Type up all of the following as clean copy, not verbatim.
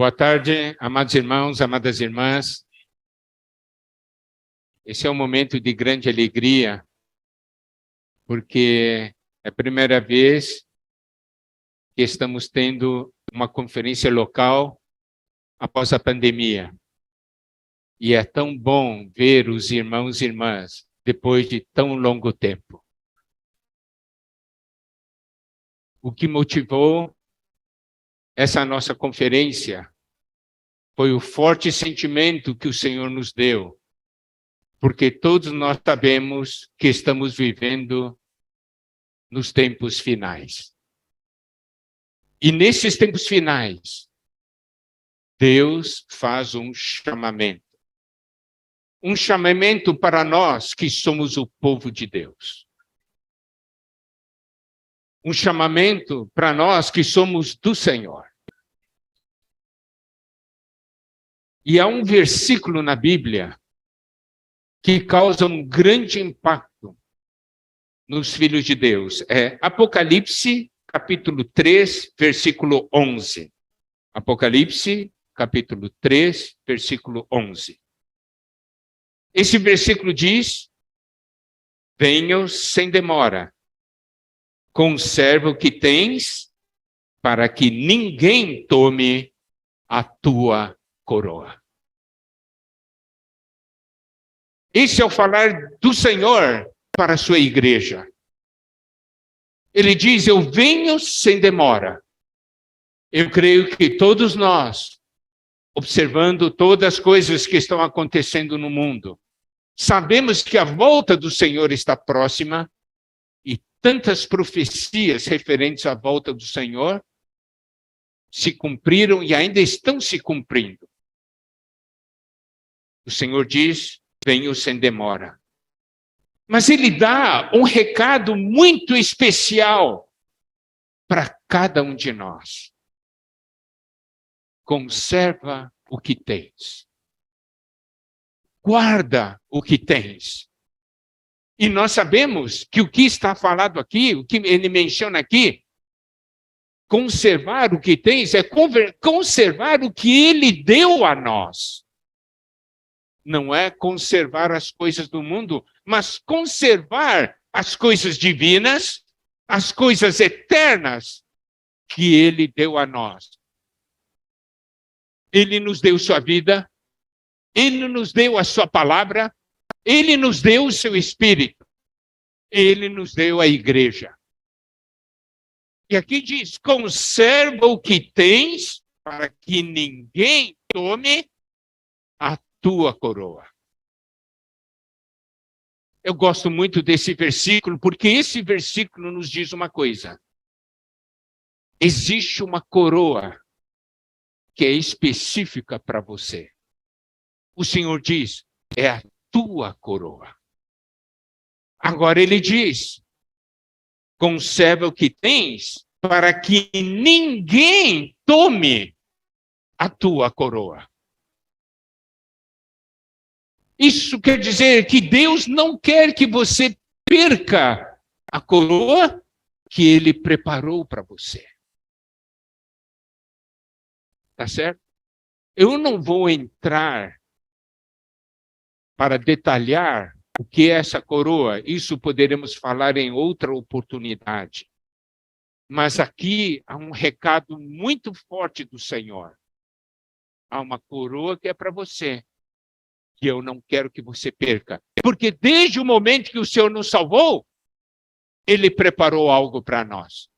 Boa tarde, amados irmãos, amadas irmãs. Esse é um momento de grande alegria, porque é a primeira vez que estamos tendo uma conferência local após a pandemia. E é tão bom ver os irmãos e irmãs depois de tão longo tempo. O que motivou essa nossa conferência foi o forte sentimento que o Senhor nos deu, porque todos nós sabemos que estamos vivendo nos tempos finais. E nesses tempos finais, Deus faz um chamamento. Um chamamento para nós que somos o povo de Deus. Um chamamento para nós que somos do Senhor. E há um versículo na Bíblia que causa um grande impacto nos filhos de Deus. É Apocalipse, capítulo 3, versículo 11. Apocalipse, capítulo 3, versículo 11. Esse versículo diz: venham sem demora, conserva o que tens, para que ninguém tome a tua coroa. Esse é o falar do Senhor para a sua igreja. Ele diz: eu venho sem demora. Eu creio que todos nós, observando todas as coisas que estão acontecendo no mundo, sabemos que a volta do Senhor está próxima e tantas profecias referentes à volta do Senhor se cumpriram e ainda estão se cumprindo. O Senhor diz: venho sem demora. Mas ele dá um recado muito especial para cada um de nós. Conserva o que tens. Guarda o que tens. E nós sabemos que o que está falado aqui, o que ele menciona aqui, conservar o que tens é conservar o que ele deu a nós. Não é conservar as coisas do mundo, mas conservar as coisas divinas, as coisas eternas que ele deu a nós. Ele nos deu sua vida, ele nos deu a sua palavra, ele nos deu o seu espírito, ele nos deu a igreja. E aqui diz: conserva o que tens, para que ninguém tome a tua coroa. Eu gosto muito desse versículo, porque esse versículo nos diz uma coisa. Existe uma coroa que é específica para você. O Senhor diz: é a tua coroa. Agora ele diz: conserva o que tens, para que ninguém tome a tua coroa. Isso quer dizer que Deus não quer que você perca a coroa que ele preparou para você. Tá certo? Eu não vou entrar para detalhar o que é essa coroa. Isso poderemos falar em outra oportunidade. Mas aqui há um recado muito forte do Senhor. Há uma coroa que é para você, que eu não quero que você perca. Porque desde o momento que o Senhor nos salvou, ele preparou algo para nós.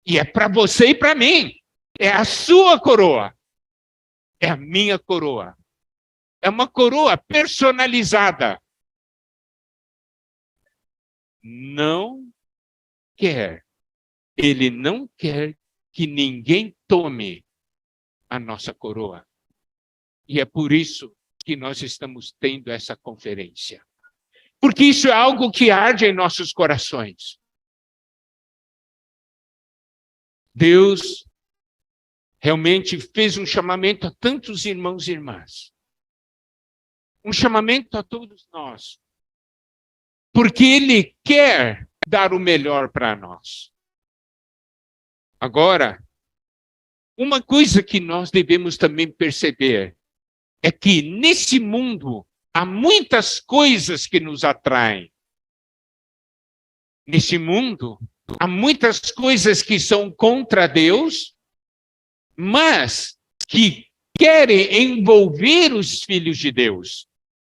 E é para você e para mim. É a sua coroa. É a minha coroa. É uma coroa personalizada. Não quer. Ele não quer que ninguém tome a nossa coroa. E é por isso que nós estamos tendo essa conferência. Porque isso é algo que arde em nossos corações. Deus realmente fez um chamamento a tantos irmãos e irmãs. Um chamamento a todos nós. Porque ele quer dar o melhor para nós. Agora, Uma coisa que nós devemos também perceber é que nesse mundo há muitas coisas que nos atraem. Nesse mundo há muitas coisas que são contra Deus, mas que querem envolver os filhos de Deus.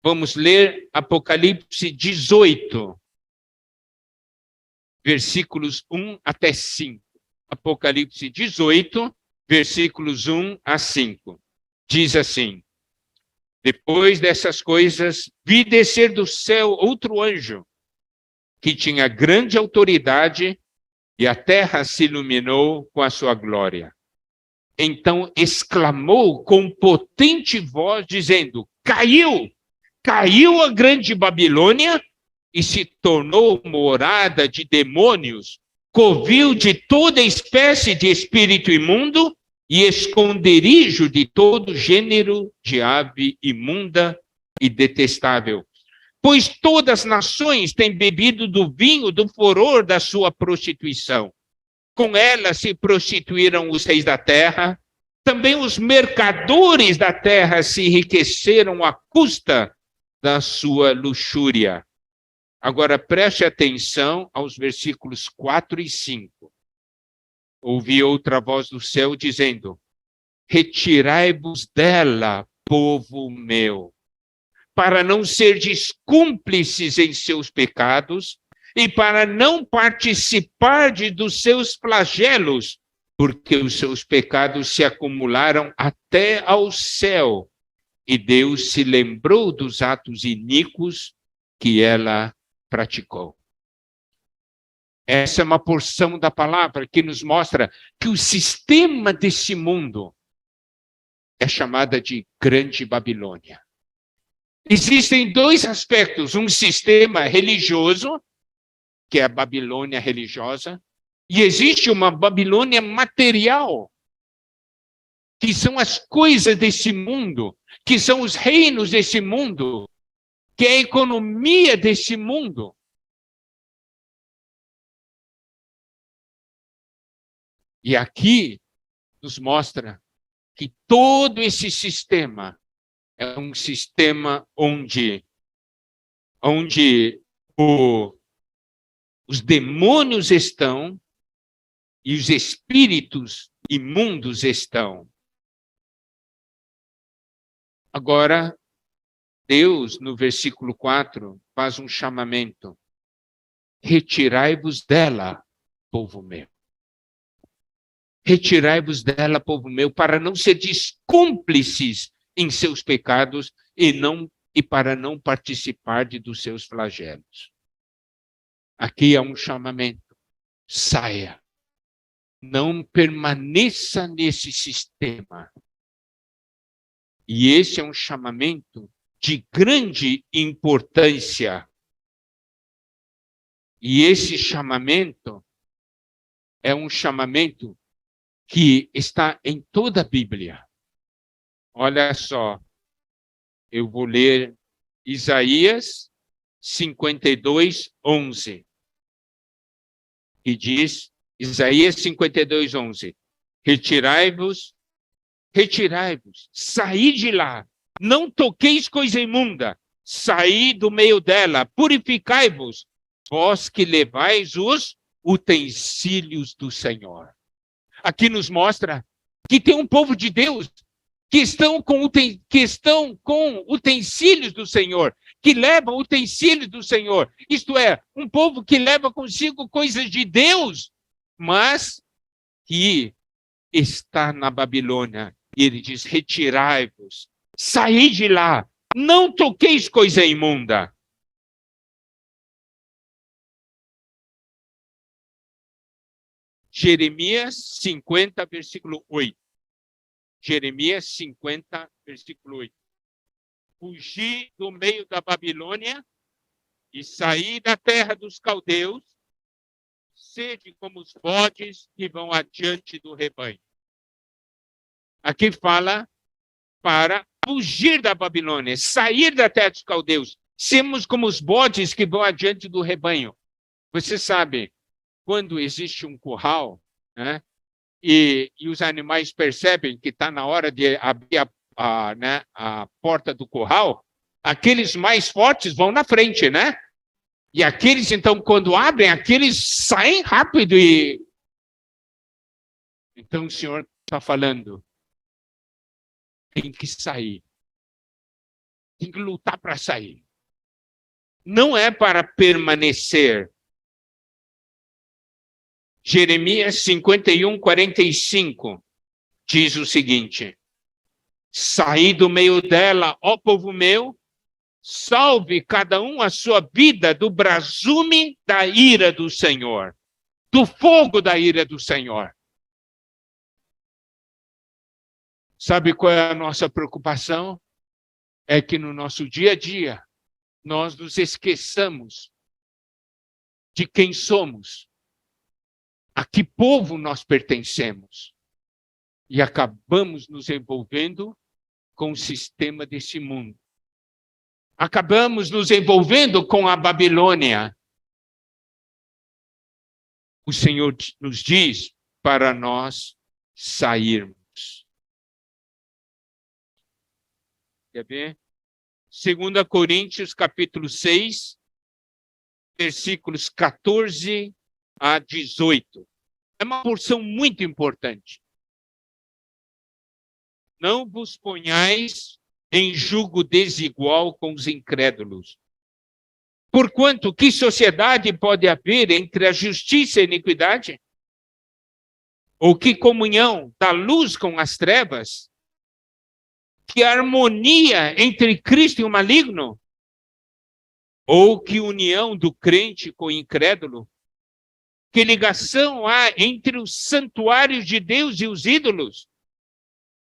Vamos ler Apocalipse 18, versículos 1 até 5. Apocalipse 18, versículos 1 a 5. Diz assim: depois dessas coisas, vi descer do céu outro anjo, que tinha grande autoridade, e a terra se iluminou com a sua glória. Então exclamou com potente voz, dizendo: caiu a grande Babilônia, e se tornou morada de demônios, covil de toda espécie de espírito imundo e esconderijo de todo gênero de ave imunda e detestável. Pois todas as nações têm bebido do vinho do furor da sua prostituição. Com ela se prostituíram os reis da terra, também os mercadores da terra se enriqueceram à custa da sua luxúria. Agora preste atenção aos versículos 4 e 5. Ouvi outra voz do céu dizendo: retirai-vos dela, povo meu, para não serdes cúmplices em seus pecados e para não participar dos seus flagelos, porque os seus pecados se acumularam até ao céu, e Deus se lembrou dos atos iníquos que ela praticou. Essa é uma porção da palavra que nos mostra que o sistema desse mundo é chamada de Grande Babilônia. Existem dois aspectos: um sistema religioso, que é a Babilônia religiosa, e existe uma Babilônia material, que são as coisas desse mundo, que são os reinos desse mundo, que é a economia desse mundo. E aqui nos mostra que todo esse sistema é um sistema onde os demônios estão e os espíritos imundos estão. Agora, Deus, no versículo 4, faz um chamamento: retirai-vos dela, povo meu. Retirai-vos dela, povo meu, para não seres cúmplices em seus pecados e para não participar dos seus flagelos. Aqui é um chamamento: saia. Não permaneça nesse sistema. E esse é um chamamento de grande importância. E esse chamamento é um chamamento que está em toda a Bíblia. Olha só, eu vou ler Isaías 52, 11. E diz, Isaías 52, 11: retirai-vos, saí de lá, não toqueis coisa imunda, saí do meio dela, purificai-vos, vós que levais os utensílios do Senhor. Aqui nos mostra que tem um povo de Deus que estão com utensílios do Senhor, que levam utensílios do Senhor. Isto é, um povo que leva consigo coisas de Deus, mas que está na Babilônia. E ele diz: retirai-vos, saí de lá, não toqueis coisa imunda. Jeremias 50, versículo 8. Jeremias 50, versículo 8. Fugi do meio da Babilônia e saí da terra dos caldeus, sede como os bodes que vão adiante do rebanho. Aqui fala para fugir da Babilônia, sair da terra dos caldeus, sermos como os bodes que vão adiante do rebanho. Você sabe, quando existe um curral, né, e os animais percebem que está na hora de abrir a porta do curral, aqueles mais fortes vão na frente, né? E aqueles, então, quando abrem, aqueles saem rápido e... Então, o Senhor está falando, tem que sair. Tem que lutar para sair. Não é para permanecer. Jeremias 51, 45 diz o seguinte: saí do meio dela, ó povo meu, salve cada um a sua vida do brasume da ira do Senhor, do fogo da ira do Senhor. Sabe qual é a nossa preocupação? É que no nosso dia a dia, nós nos esqueçamos de quem somos, a que povo nós pertencemos, e acabamos nos envolvendo com o sistema desse mundo. Acabamos nos envolvendo com a Babilônia. O Senhor nos diz para nós sairmos. Quer ver? 2 Coríntios, capítulo 6, versículos 14 a 18. É uma porção muito importante. Não vos ponhais em julgo desigual com os incrédulos. Porquanto, que sociedade pode haver entre a justiça e a iniquidade? Ou que comunhão da luz com as trevas? Que harmonia entre Cristo e o maligno? Ou que união do crente com o incrédulo? Que ligação há entre os santuários de Deus e os ídolos?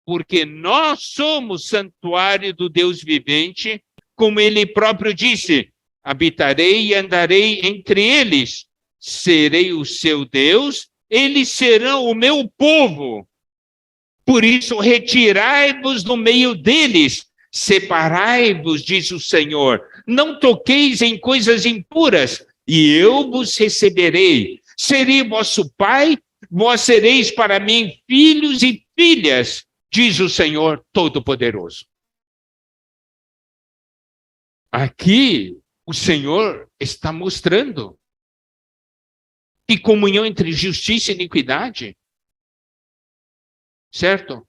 Porque nós somos santuário do Deus vivente, como ele próprio disse: habitarei e andarei entre eles, serei o seu Deus, eles serão o meu povo. Por isso, retirai-vos do meio deles, separai-vos, diz o Senhor, não toqueis em coisas impuras, e eu vos receberei. Serei vosso pai, vós sereis para mim filhos e filhas, diz o Senhor Todo-Poderoso. Aqui, o Senhor está mostrando que comunhão entre justiça e iniquidade, certo?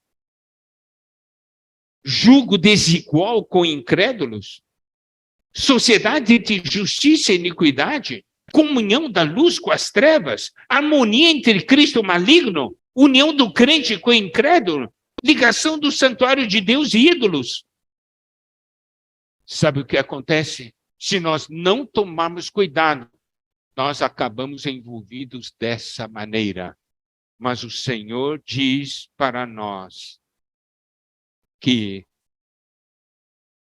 Julgo desigual com incrédulos, sociedade entre justiça e iniquidade, comunhão da luz com as trevas, harmonia entre Cristo e o maligno, união do crente com o incrédulo, ligação do santuário de Deus e ídolos. Sabe o que acontece? Se nós não tomarmos cuidado, nós acabamos envolvidos dessa maneira. Mas o Senhor diz para nós que,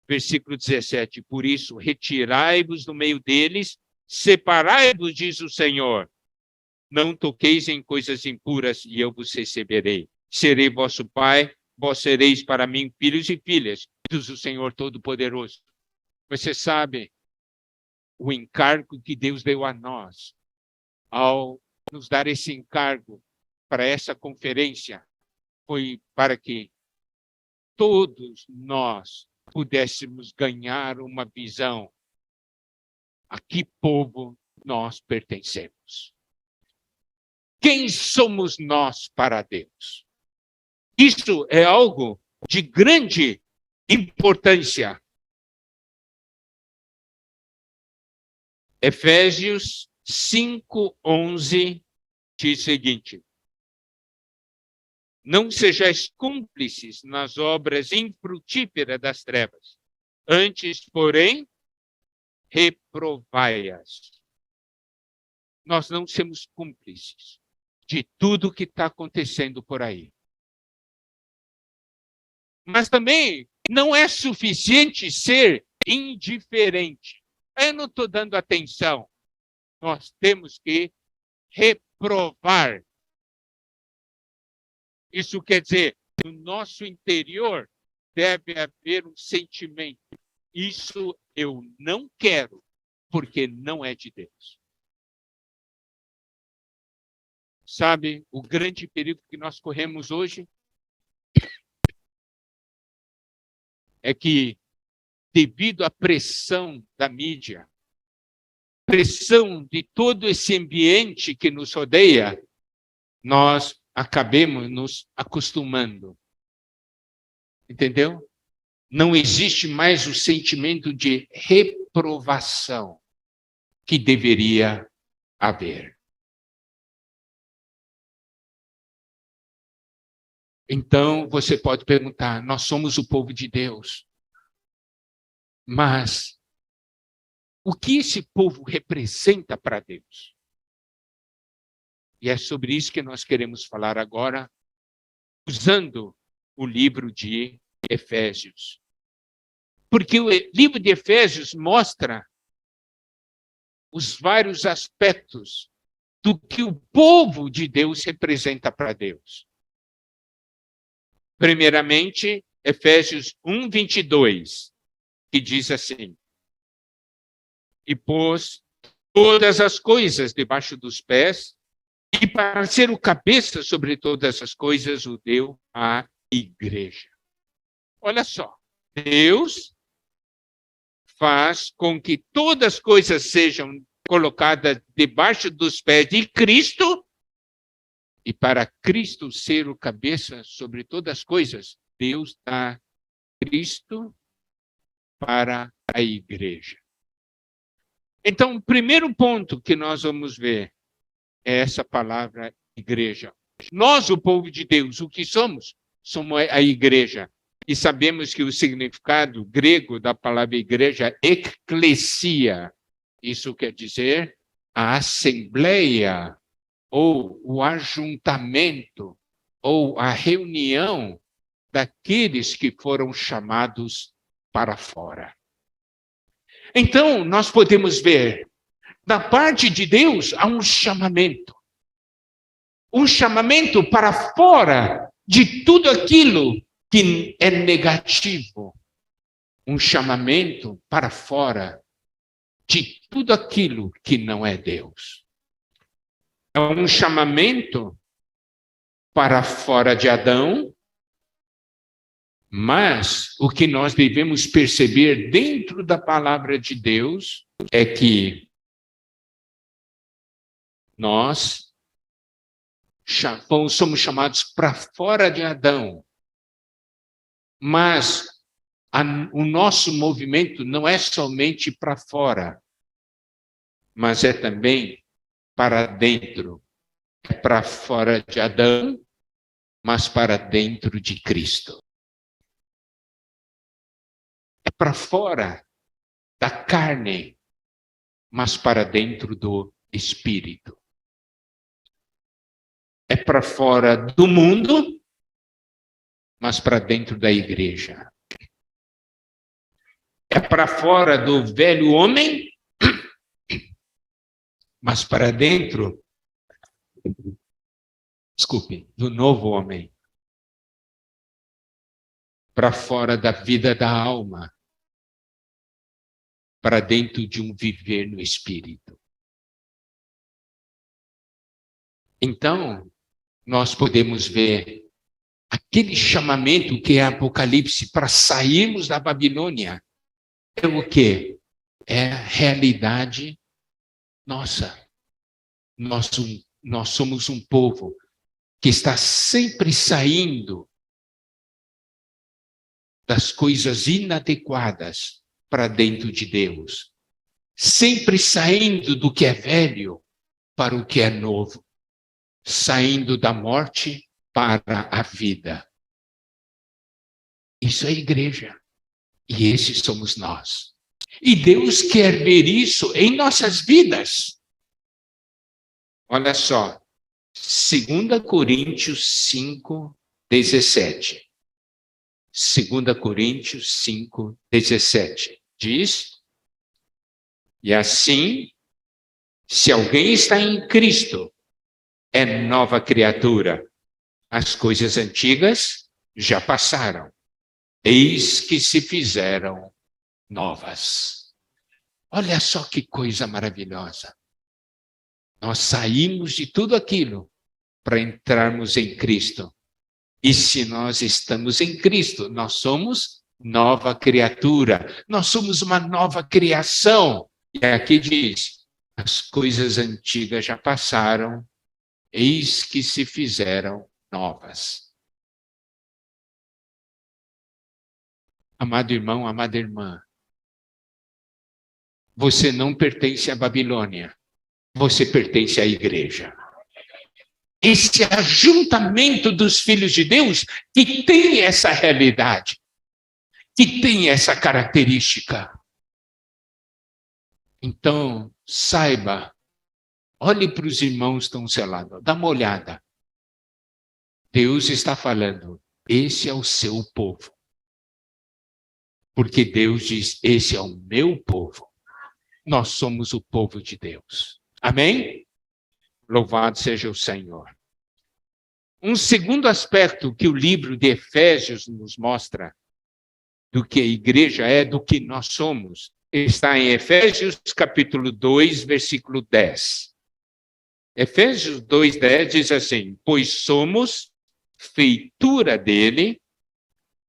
versículo 17, por isso, retirai-vos do meio deles, separai-vos, diz o Senhor. Não toqueis em coisas impuras, e eu vos receberei. Serei vosso pai, vós sereis para mim filhos e filhas, diz o Senhor Todo-Poderoso. Você sabe o encargo que Deus deu a nós ao nos dar esse encargo para essa conferência, foi para que todos nós pudéssemos ganhar uma visão a que povo nós pertencemos. Quem somos nós para Deus? Isso é algo de grande importância. Efésios 5:11 diz o seguinte: não sejais cúmplices nas obras infrutíferas das trevas, antes, porém, reprovai-as. Nós não somos cúmplices de tudo que está acontecendo por aí. Mas também não é suficiente ser indiferente. Eu não estou dando atenção. Nós temos que reprovar. Isso quer dizer, no nosso interior deve haver um sentimento. Isso eu não quero, porque não é de Deus. Sabe, o grande perigo que nós corremos hoje é que, devido à pressão da mídia, pressão de todo esse ambiente que nos rodeia, nós acabemos nos acostumando. Entendeu? Não existe mais o sentimento de reprovação que deveria haver. Então, você pode perguntar, nós somos o povo de Deus, mas o que esse povo representa para Deus? E é sobre isso que nós queremos falar agora, usando o livro de Efésios. Porque o livro de Efésios mostra os vários aspectos do que o povo de Deus representa para Deus. Primeiramente, Efésios 1, 22, que diz assim: e pôs todas as coisas debaixo dos pés, e para ser o cabeça sobre todas as coisas, o deu à igreja. Olha só, Deus faz com que todas as coisas sejam colocadas debaixo dos pés de Cristo, e para Cristo ser o cabeça sobre todas as coisas, Deus dá Cristo para a igreja. Então, o primeiro ponto que nós vamos ver é essa palavra igreja. Nós, o povo de Deus, o que somos? Somos a igreja. E sabemos que o significado grego da palavra igreja é eclesia. Isso quer dizer a assembleia, ou o ajuntamento, ou a reunião daqueles que foram chamados para fora. Então, nós podemos ver, da parte de Deus, há um chamamento para fora de tudo aquilo que é negativo, um chamamento para fora de tudo aquilo que não é Deus. É um chamamento para fora de Adão, mas o que nós devemos perceber dentro da palavra de Deus é que nós somos chamados para fora de Adão, mas o nosso movimento não é somente para fora, mas é também para dentro. É para fora de Adão, mas para dentro de Cristo. É para fora da carne, mas para dentro do Espírito. É para fora do mundo, mas para dentro da igreja. É para fora do velho homem, mas para dentro, do novo homem. Para fora da vida da alma, para dentro de um viver no Espírito. Então, nós podemos ver aquele chamamento que é Apocalipse para sairmos da Babilônia. É o quê? É a realidade nossa. Nós somos um povo que está sempre saindo das coisas inadequadas para dentro de Deus. Sempre saindo do que é velho para o que é novo. Saindo da morte para a vida. Isso é igreja. E esses somos nós. E Deus quer ver isso em nossas vidas. Olha só. 2 Coríntios 5, 17. 2 Coríntios 5, 17. Diz: e assim, se alguém está em Cristo, é nova criatura. As coisas antigas já passaram. Eis que se fizeram novas. Olha só que coisa maravilhosa. Nós saímos de tudo aquilo para entrarmos em Cristo. E se nós estamos em Cristo, nós somos nova criatura, nós somos uma nova criação. E aqui diz, as coisas antigas já passaram, eis que se fizeram novas. Amado irmão, amada irmã, você não pertence à Babilônia, você pertence à igreja. Esse ajuntamento dos filhos de Deus que tem essa realidade, que tem essa característica. Então, saiba, olhe para os irmãos que estão selados, dá uma olhada. Deus está falando, esse é o seu povo. Porque Deus diz, esse é o meu povo. Nós somos o povo de Deus. Amém? Louvado seja o Senhor. Um segundo aspecto que o livro de Efésios nos mostra do que a igreja é, do que nós somos, está em Efésios capítulo 2, versículo 10. Efésios 2, 10 diz assim, pois somos feitura dele,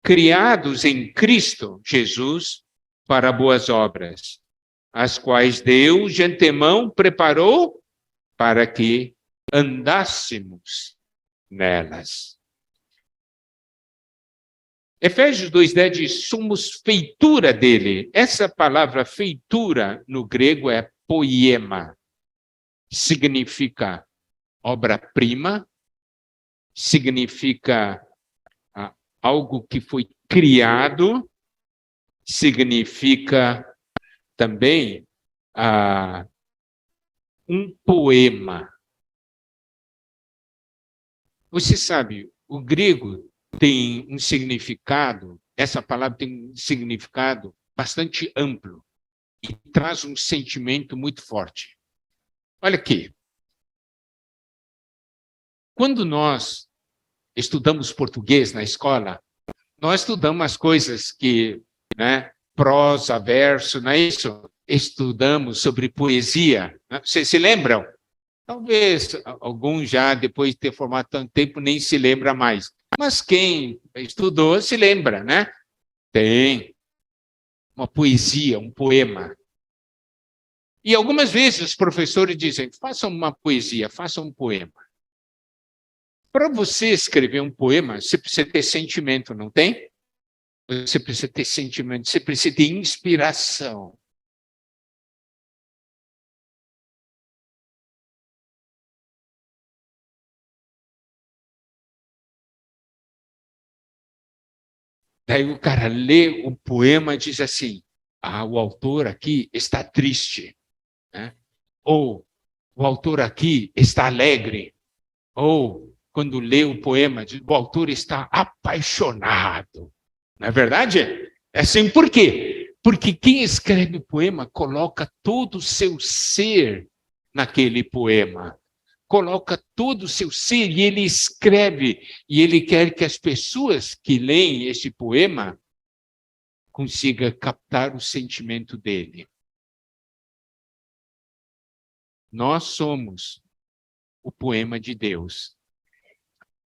criados em Cristo Jesus para boas obras, as quais Deus de antemão preparou para que andássemos nelas. Efésios 2,10 diz, somos feitura dele. Essa palavra feitura no grego é poiema. Significa obra-prima, significa algo que foi criado, significa também um poema. Você sabe, o grego tem um significado, essa palavra tem um significado bastante amplo e traz um sentimento muito forte. Olha aqui. Quando nós estudamos português na escola, nós estudamos as coisas que, prosa, verso, não é isso? Estudamos sobre poesia. Vocês se lembram? Talvez alguns já, depois de ter formado tanto tempo, nem se lembra mais. Mas quem estudou se lembra, né? Tem uma poesia, um poema. E algumas vezes os professores dizem, façam uma poesia, façam um poema. Para você escrever um poema, você precisa ter sentimento, não tem? Você precisa ter sentimento, você precisa de inspiração. Daí o cara lê o poema e diz assim, o autor aqui está triste, né? Ou o autor aqui está alegre, ou quando lê o poema, diz, o autor está apaixonado. Não é verdade? É assim, por quê? Porque quem escreve o poema coloca todo o seu ser naquele poema. Coloca todo o seu ser e ele escreve. E ele quer que as pessoas que leem esse poema consigam captar o sentimento dele. Nós somos o poema de Deus.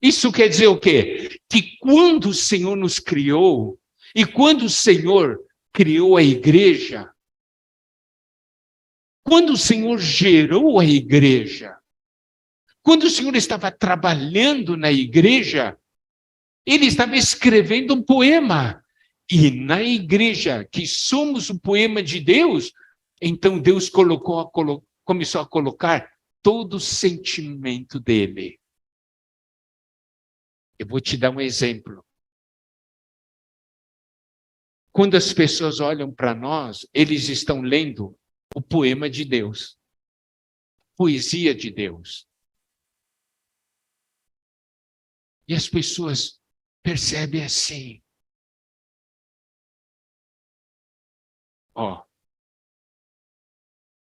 Isso quer dizer o quê? Que quando o Senhor nos criou, e quando o Senhor criou a igreja, quando o Senhor gerou a igreja, quando o Senhor estava trabalhando na igreja, ele estava escrevendo um poema. E na igreja, que somos o poema de Deus, então Deus começou a colocar todo o sentimento dele. Eu vou te dar um exemplo. Quando as pessoas olham para nós, eles estão lendo o poema de Deus, poesia de Deus. E as pessoas percebem assim.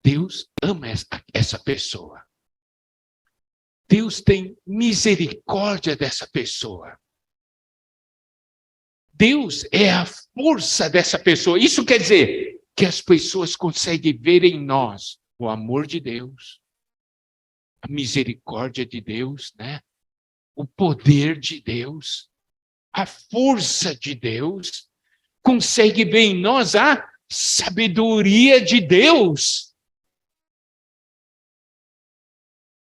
Deus ama essa pessoa. Deus tem misericórdia dessa pessoa. Deus é a força dessa pessoa. Isso quer dizer que as pessoas conseguem ver em nós o amor de Deus, a misericórdia de Deus, né? O poder de Deus, a força de Deus, consegue ver em nós a sabedoria de Deus.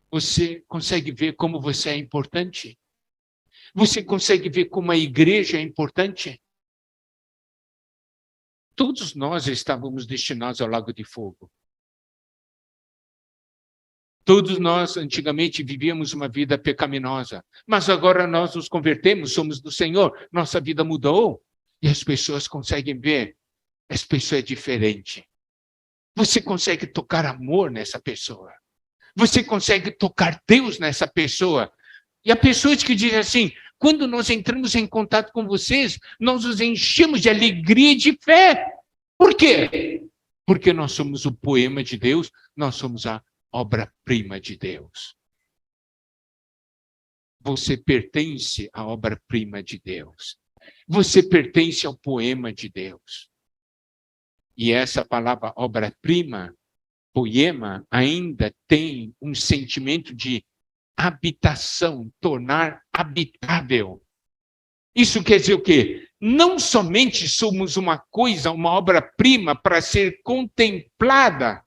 Você consegue ver como você é importante? Você consegue ver como a igreja é importante? Todos nós estávamos destinados ao lago de fogo. Todos nós, antigamente, vivíamos uma vida pecaminosa, mas agora nós nos convertemos, somos do Senhor, nossa vida mudou, e as pessoas conseguem ver, essa pessoa é diferente. Você consegue tocar amor nessa pessoa. Você consegue tocar Deus nessa pessoa. E há pessoas que dizem assim, quando nós entramos em contato com vocês, nós os enchemos de alegria e de fé. Por quê? Porque nós somos o poema de Deus, nós somos a obra-prima de Deus. Você pertence à obra-prima de Deus. Você pertence ao poema de Deus. E essa palavra obra-prima, poema, ainda tem um sentimento de habitação, tornar habitável. Isso quer dizer o quê? Não somente somos uma coisa, uma obra-prima para ser contemplada,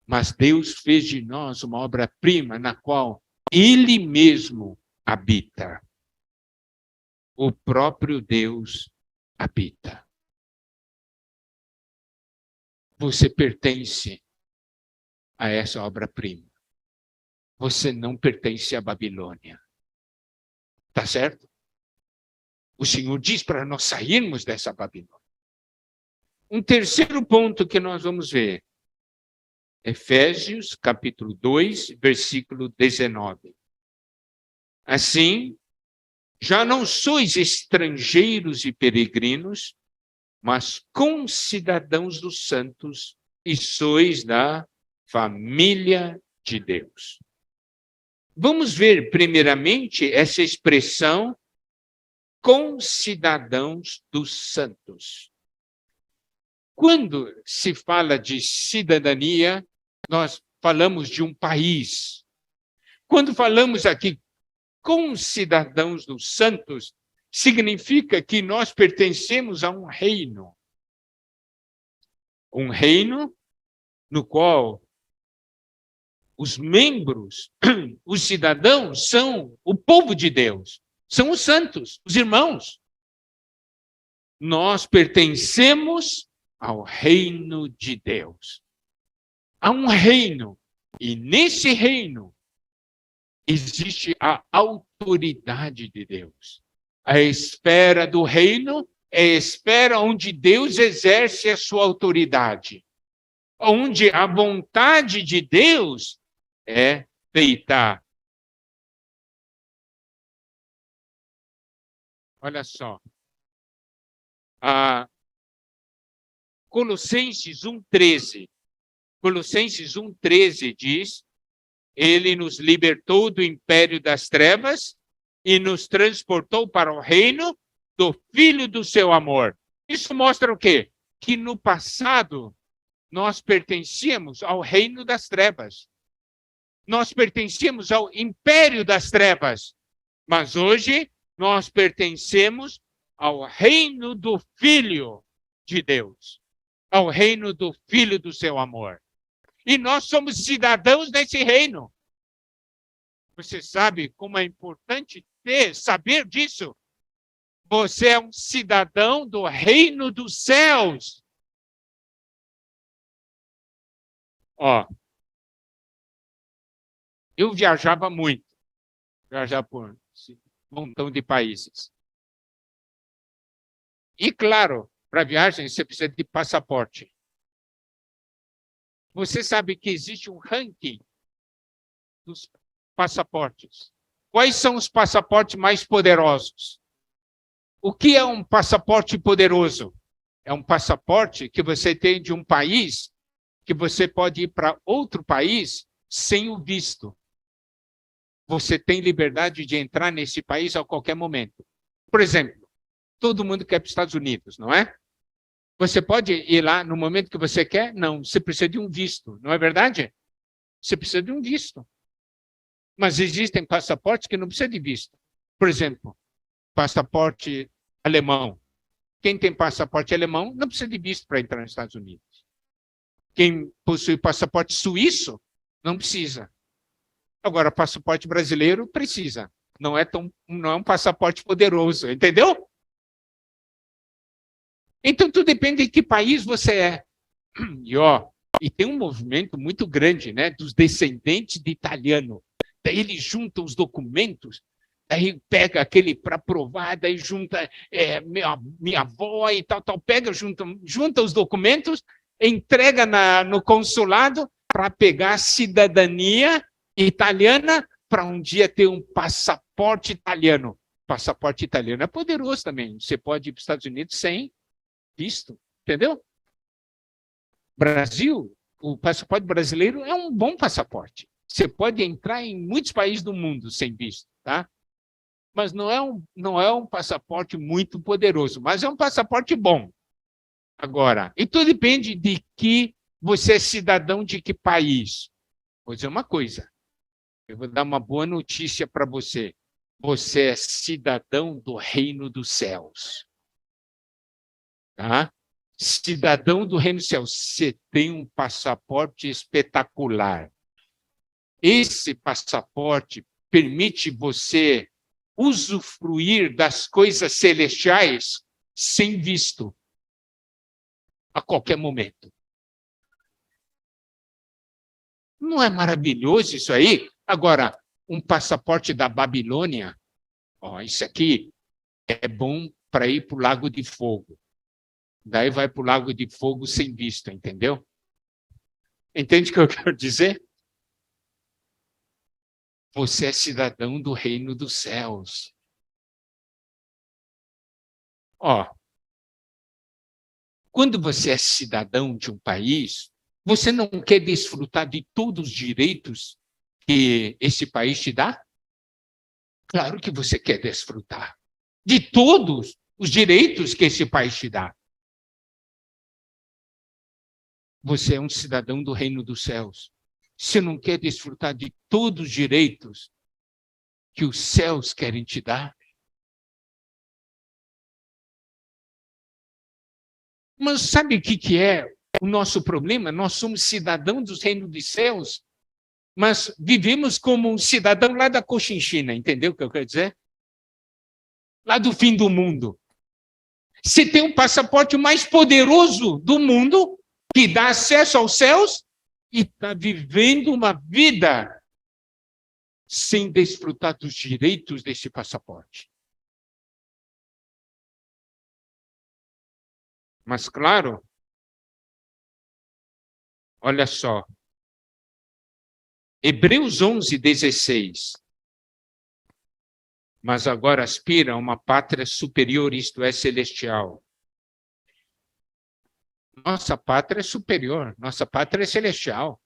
mas Deus fez de nós uma obra-prima na qual Ele mesmo habita. O próprio Deus habita. Você pertence a essa obra-prima. Você não pertence à Babilônia. Tá certo? O Senhor diz para nós sairmos dessa Babilônia. Um terceiro ponto que nós vamos ver. Efésios, capítulo 2, versículo 19. Assim, já não sois estrangeiros e peregrinos, mas concidadãos dos santos e sois da família de Deus. Vamos ver, primeiramente, essa expressão concidadãos dos santos. Quando se fala de cidadania, nós falamos de um país. Quando falamos aqui concidadãos dos santos, significa que nós pertencemos a um reino. Um reino no qual os membros, os cidadãos, são o povo de Deus, são os santos, os irmãos. Nós pertencemos ao reino de Deus. Há um reino, e nesse reino existe a autoridade de Deus. A esfera do reino é a esfera onde Deus exerce a sua autoridade, onde a vontade de Deus é feita. Olha só. Colossenses 1,13. Colossenses 1,13 diz: Ele nos libertou do império das trevas e nos transportou para o reino do Filho do seu amor. Isso mostra o quê? Que no passado nós pertencíamos ao reino das trevas. Nós pertencíamos ao império das trevas. Mas hoje nós pertencemos ao reino do Filho de Deus. Ao reino do Filho do seu amor. E nós somos cidadãos desse reino. Você sabe como é importante saber disso? Você é um cidadão do reino dos céus. Ó, eu viajava muito. Viajava por um montão de países. E, claro, para viagem você precisa de passaporte. Você sabe que existe um ranking dos passaportes. Quais são os passaportes mais poderosos? O que é um passaporte poderoso? É um passaporte que você tem de um país que você pode ir para outro país sem o visto. Você tem liberdade de entrar nesse país a qualquer momento. Por exemplo, todo mundo quer para os Estados Unidos, não é? Você pode ir lá no momento que você quer? Não, você precisa de um visto, não é verdade? você precisa de um visto. Mas existem passaportes que não precisam de visto. Por exemplo, passaporte alemão. Quem tem passaporte alemão não precisa de visto para entrar nos Estados Unidos. Quem possui passaporte suíço não precisa. Agora, passaporte brasileiro precisa. Não é um passaporte poderoso, entendeu? Então, tudo depende de que país você é. E tem um movimento muito grande, né, dos descendentes de italiano. Daí eles juntam os documentos, daí pega aquele para provar, daí junta minha avó e tal, pega, junta os documentos, entrega no consulado para pegar a cidadania italiana para um dia ter um passaporte italiano. Passaporte italiano é poderoso também. Você pode ir para os Estados Unidos sem visto, entendeu? Brasil, o passaporte brasileiro é um bom passaporte. Você pode entrar em muitos países do mundo sem visto, tá? Mas não é um passaporte muito poderoso, mas é um passaporte bom. Agora, e tudo depende de que você é cidadão de que país. Vou dizer uma coisa, eu vou dar uma boa notícia para você. Você é cidadão do reino dos céus. Tá? Cidadão do reino dos céus. Você tem um passaporte espetacular. Esse passaporte permite você usufruir das coisas celestiais sem visto, a qualquer momento. Não é maravilhoso isso aí? Agora, um passaporte da Babilônia, isso aqui é bom para ir para o Lago de Fogo. Daí vai para o Lago de Fogo sem visto, entendeu? Entende o que eu quero dizer? Você é cidadão do reino dos céus. Quando você é cidadão de um país, você não quer desfrutar de todos os direitos que esse país te dá? Claro que você quer desfrutar de todos os direitos que esse país te dá. Você é um cidadão do reino dos céus. Você não quer desfrutar de todos os direitos que os céus querem te dar? Mas sabe o que é o nosso problema? Nós somos cidadãos dos reinos dos céus, mas vivemos como um cidadão lá da Cochinchina, entendeu o que eu quero dizer? Lá do fim do mundo. Você tem um passaporte mais poderoso do mundo, que dá acesso aos céus, e está vivendo uma vida sem desfrutar dos direitos desse passaporte. Mas, claro, olha só, Hebreus 11:16. Mas agora aspira a uma pátria superior, isto é, celestial. Nossa pátria é superior, nossa pátria é celestial.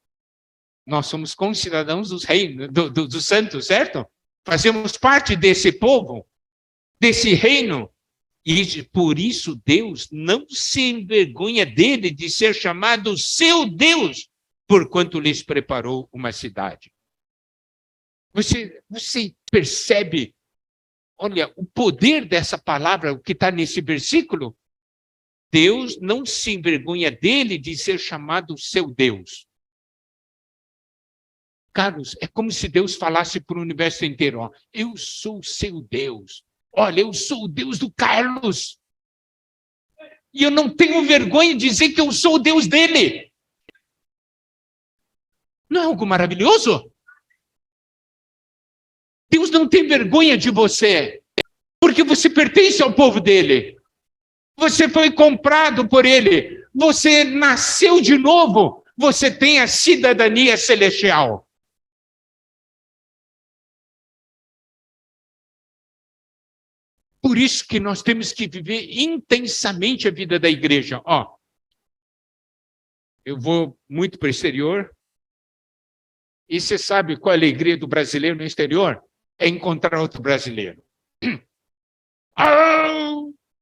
Nós somos concidadãos dos reinos, dos santos, certo? Fazemos parte desse povo, desse reino. E por isso Deus não se envergonha dele de ser chamado seu Deus, porquanto lhes preparou uma cidade. Você percebe, olha, o poder dessa palavra, o que está nesse versículo? Deus não se envergonha dele de ser chamado seu Deus. Carlos, é como se Deus falasse para o universo inteiro, eu sou o seu Deus. Olha, eu sou o Deus do Carlos. E eu não tenho vergonha de dizer que eu sou o Deus dele. Não é algo maravilhoso? Deus não tem vergonha de você, porque você pertence ao povo dele. Você foi comprado por ele. Você nasceu de novo. Você tem a cidadania celestial. Por isso que nós temos que viver intensamente a vida da igreja. Eu vou muito para o exterior. E você sabe qual é a alegria do brasileiro no exterior? É encontrar outro brasileiro.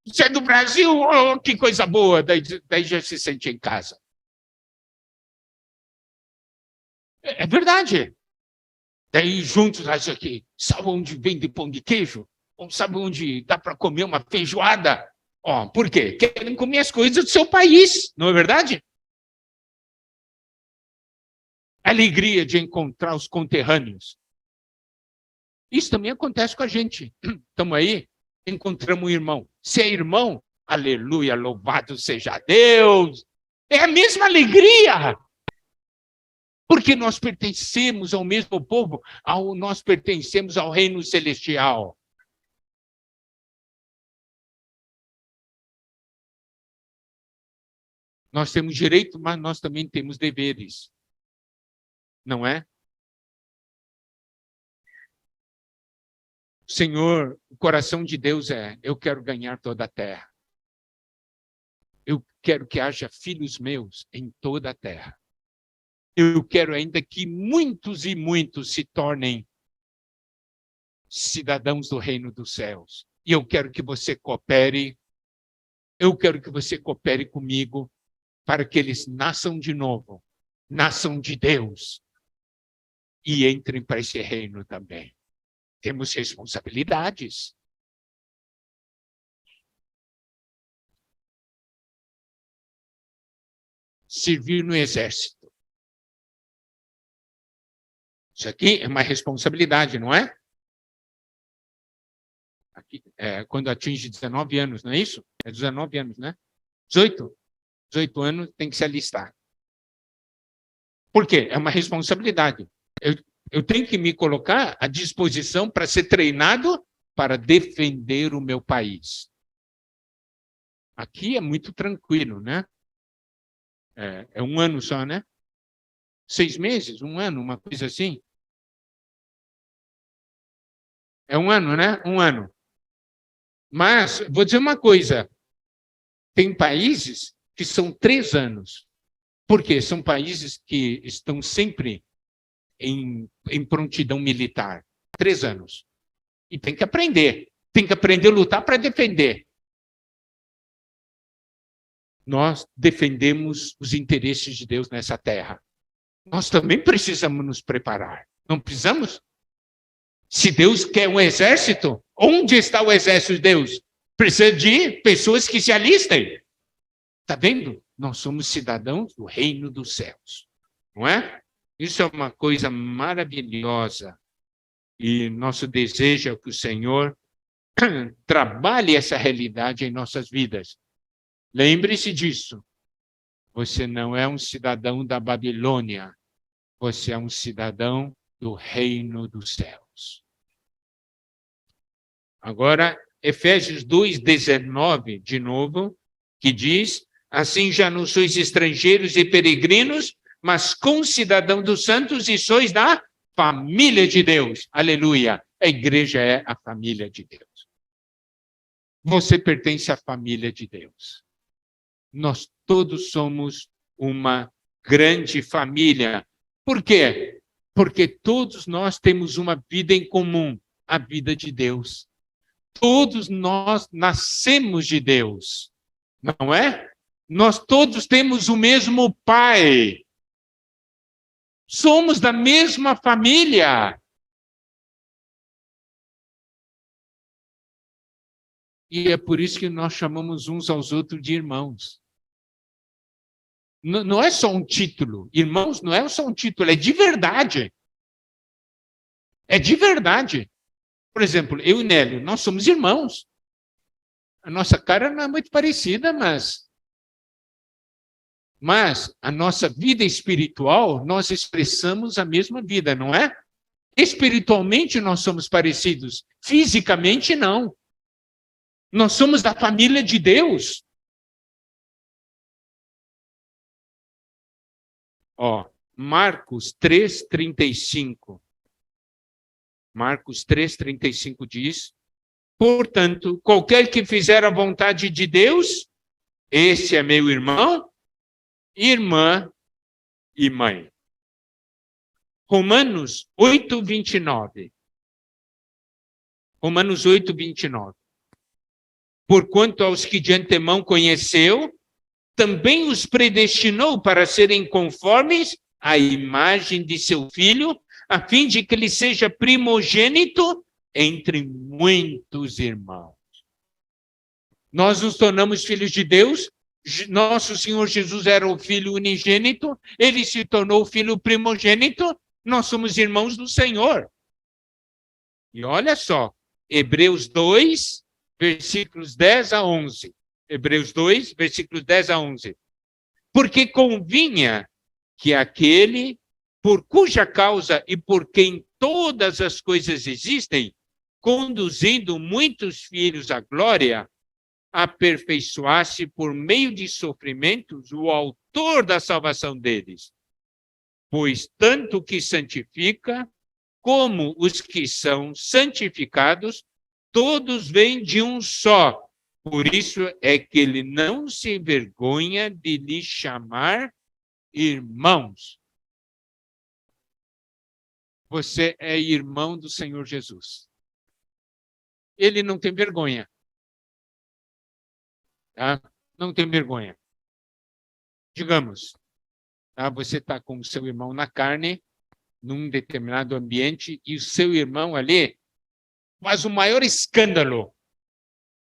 Você é do Brasil? Que coisa boa! Daí já se sente em casa. É verdade. Daí juntos, acho aqui, sabe onde vende pão de queijo? Ou sabe onde dá para comer uma feijoada? Ó, por quê? Querem comer as coisas do seu país, não é verdade? Alegria de encontrar os conterrâneos. Isso também acontece com a gente. Estamos aí, encontramos um irmão. Se é irmão, aleluia, louvado seja Deus. É a mesma alegria. Porque nós pertencemos ao mesmo povo, nós pertencemos ao reino celestial. Nós temos direito, mas nós também temos deveres. Não é? Senhor, o coração de Deus eu quero ganhar toda a terra. Eu quero que haja filhos meus em toda a terra. Eu quero ainda que muitos e muitos se tornem cidadãos do reino dos céus. E eu quero que você coopere, comigo para que eles nasçam de novo, nasçam de Deus e entrem para esse reino também. Temos responsabilidades. Servir no exército. Isso aqui é uma responsabilidade, não é? Aqui, quando atinge 19 anos, não é isso? É 19 anos, né? 18 anos tem que se alistar. Por quê? É uma responsabilidade. Eu tenho que me colocar à disposição para ser treinado para defender o meu país. Aqui é muito tranquilo, né? É um ano só, né? 6 meses, um ano, uma coisa assim. É um ano, né? Um ano. Mas, vou dizer uma coisa. Tem países que são 3 anos. Por quê? São países que estão sempre em prontidão militar. 3 anos. E tem que aprender. Tem que aprender a lutar para defender. Nós defendemos os interesses de Deus nessa terra. Nós também precisamos nos preparar. Não precisamos? Se Deus quer um exército, onde está o exército de Deus? Precisa de pessoas que se alistem. Está vendo? Nós somos cidadãos do reino dos céus. Não é? Isso é uma coisa maravilhosa. E nosso desejo é que o Senhor trabalhe essa realidade em nossas vidas. Lembre-se disso. Você não é um cidadão da Babilônia. Você é um cidadão do reino dos céus. Agora, Efésios 2:19, de novo, que diz: assim já não sois estrangeiros e peregrinos, mas concidadãos dos santos e sois da família de Deus. Aleluia! A igreja é a família de Deus. Você pertence à família de Deus. Nós todos somos uma grande família. Por quê? Porque todos nós temos uma vida em comum, a vida de Deus. Todos nós nascemos de Deus, não é? Nós todos temos o mesmo Pai. Somos da mesma família. E é por isso que nós chamamos uns aos outros de irmãos. Não é só um título. Irmãos não é só um título, é de verdade. É de verdade. Por exemplo, eu e Nélio, nós somos irmãos. A nossa cara não é muito parecida, mas a nossa vida espiritual, nós expressamos a mesma vida, não é? Espiritualmente nós somos parecidos, fisicamente não. Nós somos da família de Deus. Ó, Marcos 3:35. Marcos 3:35 diz: portanto, qualquer que fizer a vontade de Deus, esse é meu irmão, irmã e mãe. Romanos 8:29. Romanos 8:29. Porquanto aos que de antemão conheceu, também os predestinou para serem conformes a imagem de seu filho, a fim de que ele seja primogênito entre muitos irmãos. Nós nos tornamos filhos de Deus, nosso Senhor Jesus era o filho unigênito, ele se tornou o filho primogênito, nós somos irmãos do Senhor. E olha só, Hebreus 2, versículos 10 a 11. Hebreus 2, versículos 10 a 11. Porque convinha que aquele por cuja causa e por quem todas as coisas existem, conduzindo muitos filhos à glória, aperfeiçoasse por meio de sofrimentos o autor da salvação deles. Pois tanto o que santifica, como os que são santificados, todos vêm de um só. Por isso é que ele não se envergonha de lhe chamar irmãos. Você é irmão do Senhor Jesus. Ele não tem vergonha. Tá? Não tem vergonha. Digamos, tá? Você está com o seu irmão na carne, num determinado ambiente, e o seu irmão ali faz o maior escândalo.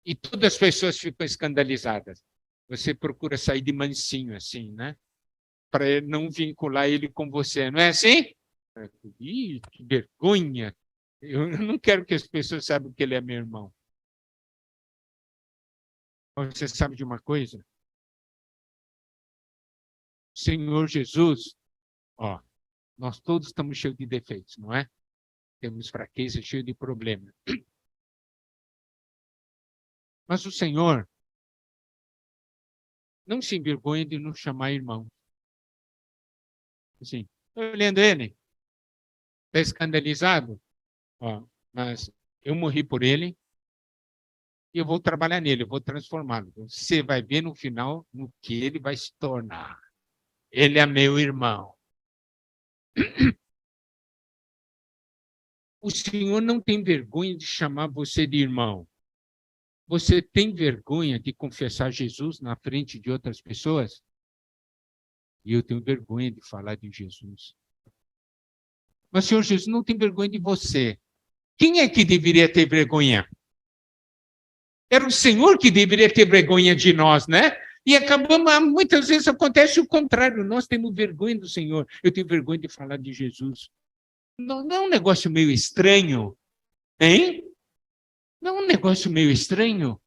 E todas as pessoas ficam escandalizadas. Você procura sair de mansinho, assim, né? Para não vincular ele com você. Não é assim? Ih, que vergonha! Eu não quero que as pessoas saibam que ele é meu irmão. Você sabe de uma coisa? Senhor Jesus, ó, nós todos estamos cheios de defeitos, não é? Temos fraqueza, cheio de problemas. Mas o Senhor não se envergonha de nos chamar irmão. Assim, estou olhando ele, está escandalizado, ó, mas eu morri por ele e eu vou trabalhar nele, eu vou transformá-lo. Você vai ver no final no que ele vai se tornar. Ele é meu irmão. O Senhor não tem vergonha de chamar você de irmão. Você tem vergonha de confessar Jesus na frente de outras pessoas? E eu tenho vergonha de falar de Jesus. Mas o Senhor Jesus não tem vergonha de você. Quem é que deveria ter vergonha? Era o Senhor que deveria ter vergonha de nós, né? E acabamos, muitas vezes acontece o contrário. Nós temos vergonha do Senhor. Eu tenho vergonha de falar de Jesus. Não, não é um negócio meio estranho? Hein? Não é um negócio meio estranho?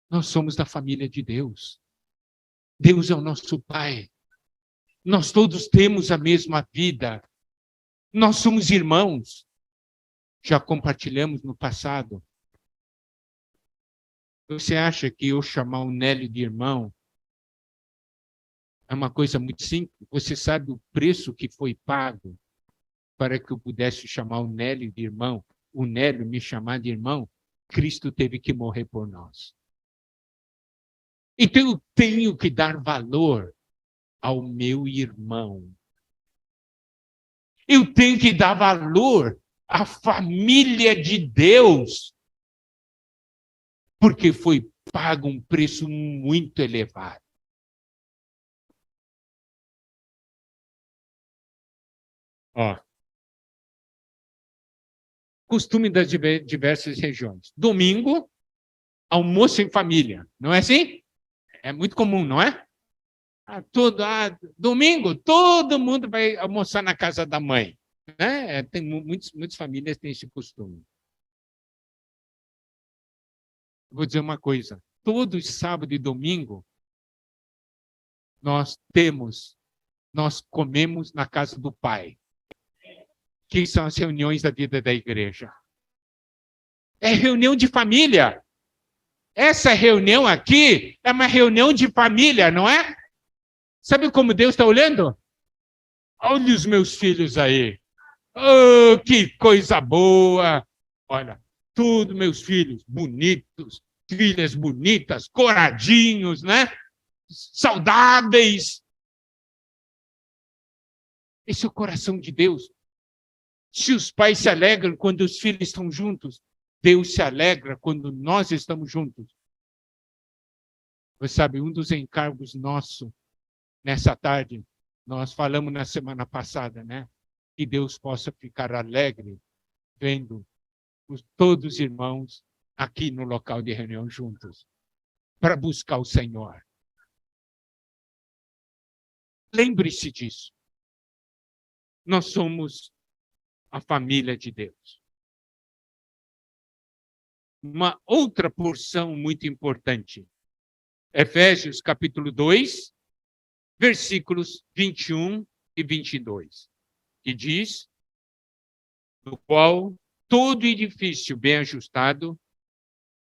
Nós somos da família de Deus. Deus é o nosso Pai. Nós todos temos a mesma vida. Nós somos irmãos. Já compartilhamos no passado. Você acha que eu chamar o Nélio de irmão é uma coisa muito simples? Você sabe o preço que foi pago para que eu pudesse chamar o Nélio de irmão? O Nélio me chamar de irmão? Cristo teve que morrer por nós. Então eu tenho que dar valor ao meu irmão. Eu tenho que dar valor à família de Deus, porque foi pago um preço muito elevado. Ó, costume das diversas regiões. Domingo, almoço em família. Não é assim? É muito comum, não é? Domingo, todo mundo vai almoçar na casa da mãe. Né? Tem muitas famílias têm esse costume. Vou dizer uma coisa. Todos sábado e domingo, nós comemos na casa do Pai. Que são as reuniões da vida da igreja. É reunião de família. Essa reunião aqui é uma reunião de família, não é? Sabe como Deus está olhando? Olha os meus filhos aí. Oh, que coisa boa! Olha, tudo meus filhos bonitos, filhas bonitas, coradinhos, né? Saudáveis. Esse é o coração de Deus. Se os pais se alegram quando os filhos estão juntos, Deus se alegra quando nós estamos juntos. Você sabe, um dos encargos nosso nessa tarde, nós falamos na semana passada, né? Que Deus possa ficar alegre vendo todos os irmãos aqui no local de reunião juntos, para buscar o Senhor. Lembre-se disso. Nós somos a família de Deus. Uma outra porção muito importante. Efésios capítulo 2, versículos 21 e 22, que diz: no qual todo edifício bem ajustado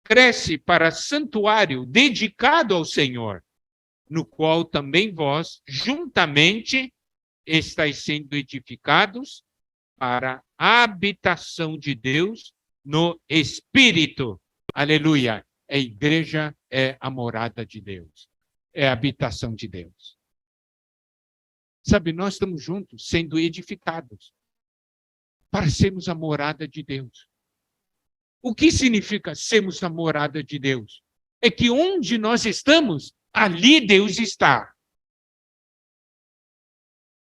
cresce para santuário dedicado ao Senhor, no qual também vós, juntamente, estáis sendo edificados para a habitação de Deus no Espírito. Aleluia! A igreja é a morada de Deus, é a habitação de Deus. Sabe, nós estamos juntos, sendo edificados, para sermos a morada de Deus. O que significa sermos a morada de Deus? É que onde nós estamos, ali Deus está.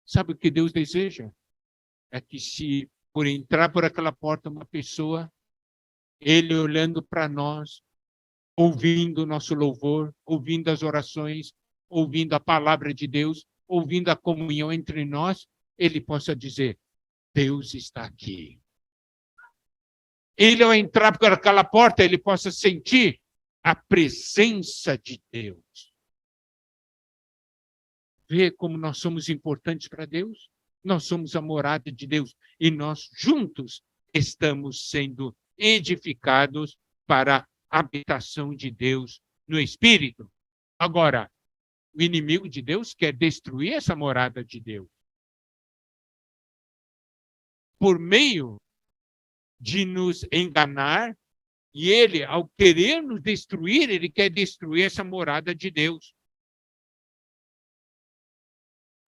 Sabe o que Deus deseja? É que se por entrar por aquela porta uma pessoa, Ele olhando para nós, ouvindo o nosso louvor, ouvindo as orações, ouvindo a palavra de Deus, ouvindo a comunhão entre nós, Ele possa dizer: Deus está aqui. Ele, ao entrar por aquela porta, ele possa sentir a presença de Deus. Vê como nós somos importantes para Deus? Nós somos a morada de Deus e nós juntos estamos sendo edificados para a habitação de Deus no Espírito. Agora, o inimigo de Deus quer destruir essa morada de Deus. Por meio de nos enganar, e ele, ao querer nos destruir, ele quer destruir essa morada de Deus.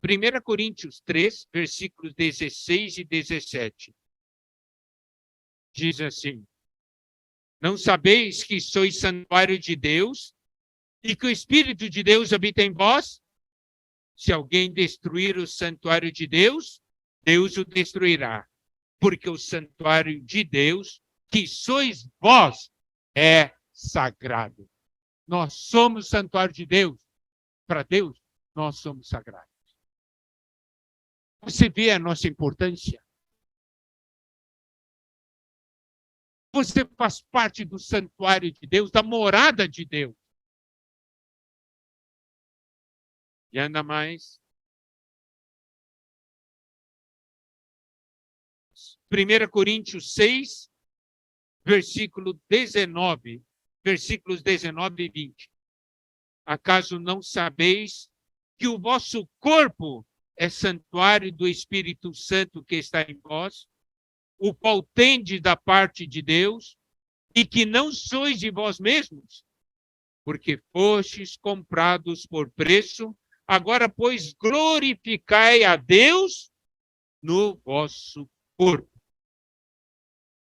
1 Coríntios 3, versículos 16 e 17. Diz assim: não sabeis que sois santuário de Deus e que o Espírito de Deus habita em vós? Se alguém destruir o santuário de Deus, Deus o destruirá. Porque o santuário de Deus, que sois vós, é sagrado. Nós somos santuário de Deus. Para Deus, nós somos sagrados. Você vê a nossa importância? Você faz parte do santuário de Deus, da morada de Deus. E ainda mais, 1 Coríntios 6, versículo 19, versículos 19 e 20. Acaso não sabeis que o vosso corpo é santuário do Espírito Santo que está em vós, o qual tendes da parte de Deus, e que não sois de vós mesmos? Porque fostes comprados por preço, agora, pois, glorificai a Deus no vosso corpo.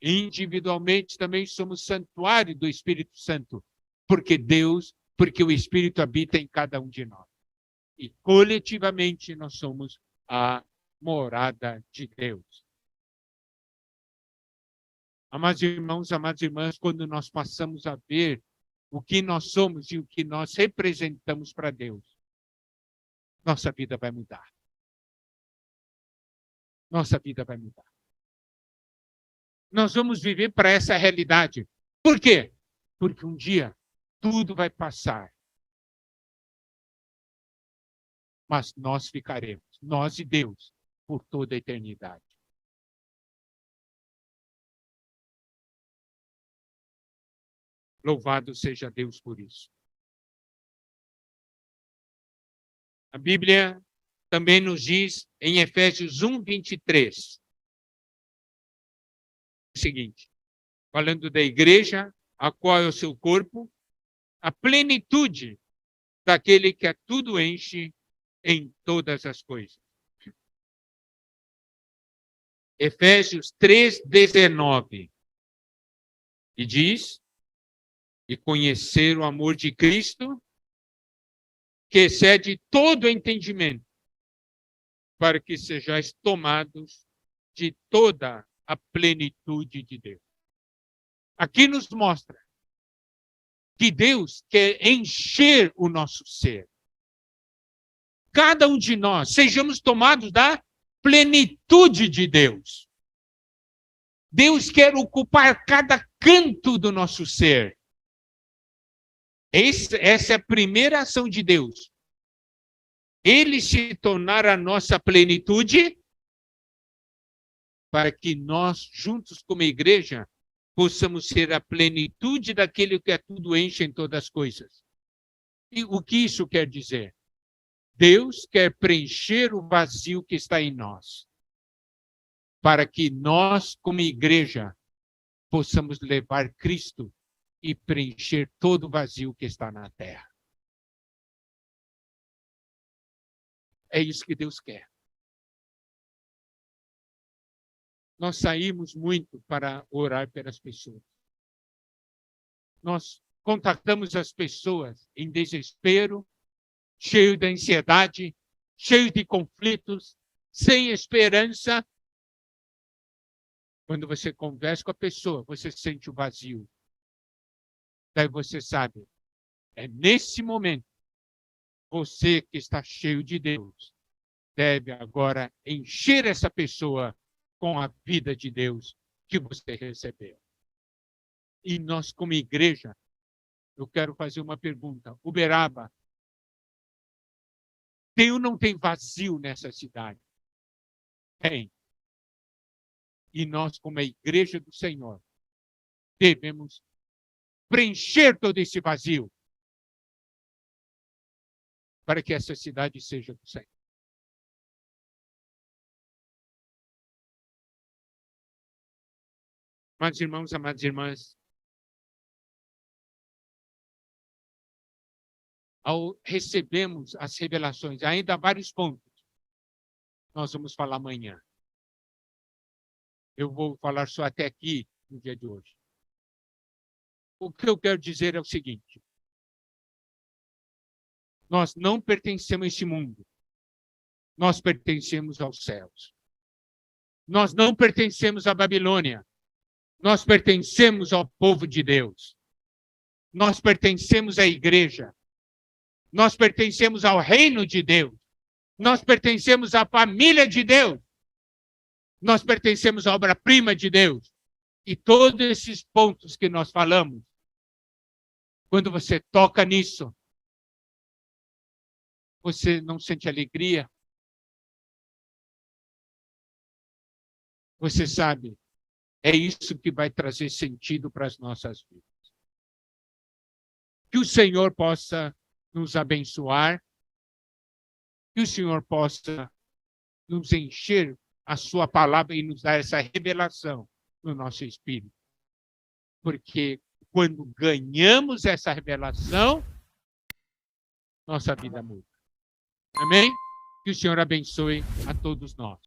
Individualmente também somos santuário do Espírito Santo, porque o Espírito habita em cada um de nós. E coletivamente nós somos a morada de Deus. Amados irmãos, amadas irmãs, quando nós passamos a ver o que nós somos e o que nós representamos para Deus, nossa vida vai mudar. Nossa vida vai mudar. Nós vamos viver para essa realidade. Por quê? Porque um dia tudo vai passar. Mas nós ficaremos, nós e Deus, por toda a eternidade. Louvado seja Deus por isso. A Bíblia também nos diz em Efésios 1, 23, o seguinte, falando da igreja, a qual é o seu corpo, a plenitude daquele que a tudo enche em todas as coisas. Efésios 3, 19. E diz: e conhecer o amor de Cristo, que excede todo entendimento, para que sejais tomados de toda a plenitude de Deus. Aqui nos mostra que Deus quer encher o nosso ser. Cada um de nós sejamos tomados da plenitude de Deus. Deus quer ocupar cada canto do nosso ser. Essa é a primeira ação de Deus. Ele se tornar a nossa plenitude para que nós, juntos como igreja, possamos ser a plenitude daquele que é tudo enche em todas as coisas. E o que isso quer dizer? Deus quer preencher o vazio que está em nós, para que nós, como igreja, possamos levar Cristo e preencher todo o vazio que está na terra. É isso que Deus quer. Nós saímos muito para orar pelas pessoas. Nós contactamos as pessoas em desespero, cheio de ansiedade, cheio de conflitos, sem esperança. Quando você conversa com a pessoa, você sente o vazio. Daí você sabe, é nesse momento, você que está cheio de Deus, deve agora encher essa pessoa com a vida de Deus que você recebeu. E nós, como igreja, eu quero fazer uma pergunta. Uberaba, tem ou não tem vazio nessa cidade? Tem. E nós, como a igreja do Senhor, devemos preencher todo esse vazio para que essa cidade seja do Senhor. Amados irmãos, amadas irmãs, ao recebermos as revelações, ainda há vários pontos, nós vamos falar amanhã. Eu vou falar só até aqui no dia de hoje. O que eu quero dizer é o seguinte: nós não pertencemos a esse mundo. Nós pertencemos aos céus. Nós não pertencemos à Babilônia. Nós pertencemos ao povo de Deus. Nós pertencemos à igreja. Nós pertencemos ao reino de Deus. Nós pertencemos à família de Deus. Nós pertencemos à obra-prima de Deus. E todos esses pontos que nós falamos, quando você toca nisso, você não sente alegria? Você sabe, é isso que vai trazer sentido para as nossas vidas. Que o Senhor possa nos abençoar, que o Senhor possa nos encher a sua palavra e nos dar essa revelação no nosso espírito. Porque quando ganhamos essa revelação, nossa vida muda. Amém? Que o Senhor abençoe a todos nós.